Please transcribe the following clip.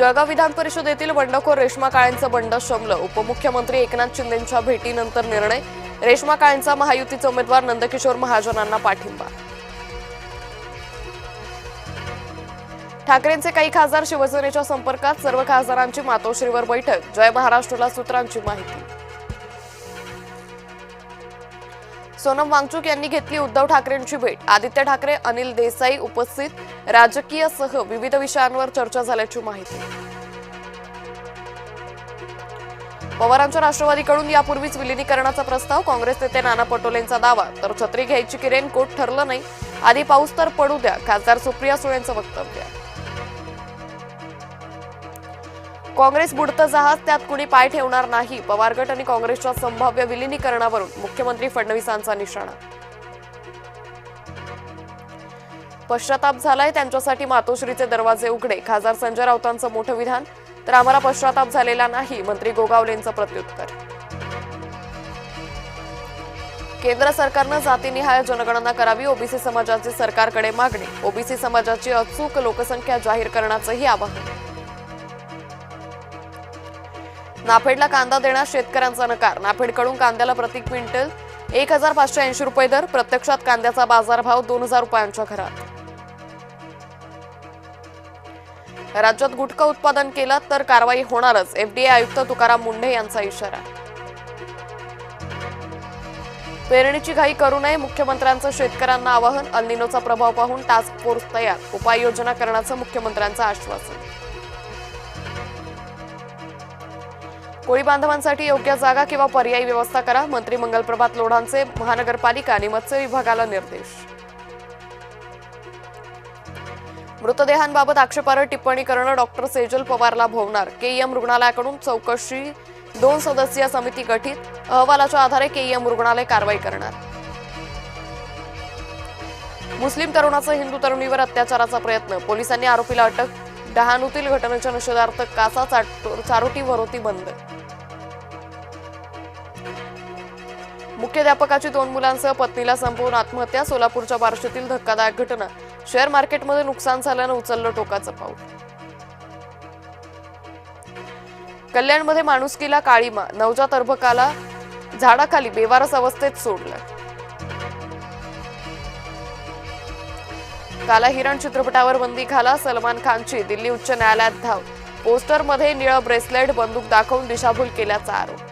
जळगाव विधान परिषदेतील बंडखोर रेश्मा काळेंचं बंड शमलं। उपमुख्यमंत्री एकनाथ शिंदेंच्या भेटीनंतर निर्णय। रेश्मा काळेंचा महायुतीचे उमेदवार नंदकिशोर महाजनांना पाठिंबा। ठाकरेंचे काही खासदार शिवसेनेच्या संपर्कात, सर्व खासदारांची मातोश्रीवर बैठक। जय महाराष्ट्रला सूत्रांची माहिती। सोनम वांगचुक यांनी घेतली उद्धव ठाकरेंची भेट। आदित्य ठाकरे, अनिल देसाई उपस्थित। राजकीयसह विविध विषयांवर चर्चा झाल्याची माहिती। पवारांच्या राष्ट्रवादीकडून यापूर्वीच विलीनीकरणाचा प्रस्ताव। काँग्रेस नेते नाना पटोलेंचा दावा, तर छत्री घ्यायची की रेनकोट ठरलं नाही, आधी पाऊस तर पडू द्या, खासदार सुप्रिया सुळेंचं वक्तव्य। काँग्रेस बुडतं जहाज, त्यात कुणी पाय ठेवणार नाही। पवार गट आणि काँग्रेसच्या संभाव्य विलीनीकरणावरून मुख्यमंत्री फडणवीसांचा निशाणा। पश्चाताप झालाय, त्यांच्यासाठी मातोश्रीचे दरवाजे उघडे। खासदार संजय राऊतांचं मोठं विधान, तर आम्हाला पश्चाताप झालेला नाही, मंत्री गोगावलेंचं प्रत्युत्तर। केंद्र सरकारनं जातीनिहाय जनगणना करावी, ओबीसी समाजाची सरकारकडे मागणी। ओबीसी समाजाची अचूक लोकसंख्या जाहीर करण्याचंही आवाहन। नाफेडला कांदा देण्यास शेतकऱ्यांचा नकार। नाफेडकडून कांद्याला प्रति क्विंटल 1580 रुपये दर। प्रत्यक्षात कांद्याचा बाजारभाव 2000 रुपयांच्या घरात। राज्यात गुटखा उत्पादन केलं तर कारवाई होणारच, एफडीए आयुक्त तुकाराम मुंढे यांचा इशारा। पेरणीची घाई करू नये, मुख्यमंत्र्यांचं शेतकऱ्यांना आवाहन। अल निनोचा प्रभाव पाहून टास्क फोर्स तयार, उपाययोजना करण्याचं मुख्यमंत्र्यांचं आश्वासन। कोळी बांधवांसाठी योग्य जागा किंवा पर्यायी व्यवस्था करा, मंत्री मंगलप्रभात लोढांचे महानगरपालिका आणि मत्स्य विभागाला निर्देश। मृतदेहांबाबत आक्षेपार्ह टिप्पणी करणं डॉक्टर सेजल पवारला भोवणार। केईएम रुग्णालयाकडून चौकशी 2 सदस्यीय समिती गठीत, अहवालाच्या आधारे केईएम रुग्णालय कारवाई करणार। मुस्लिम तरुणाचा हिंदू तरुणीवर अत्याचाराचा प्रयत्न, पोलिसांनी आरोपीला अटक। डहाणूतील घटनेच्या निषेधार्थ कासा चारोटी वरोती बंद। मुख्याध्यापकाची 2 मुलांसह पत्नीला संपवून आत्महत्या। सोलापूरच्या बार्शीतील धक्कादायक घटना, शेअर मार्केटमध्ये नुकसान झाल्यानं उचललं टोकाचं पाऊल। कल्याणमध्ये माणुसकीला काळीमा, नवजात अर्भकाला झाडाखाली बेवारस अवस्थेत सोडलं। काला हिरण चित्रपटावर बंदी घाला, सलमान खानची दिल्ली उच्च न्यायालयात धाव। पोस्टरमध्ये निळं ब्रेसलेट, बंदूक दाखवून दिशाभूल केल्याचा आरोप।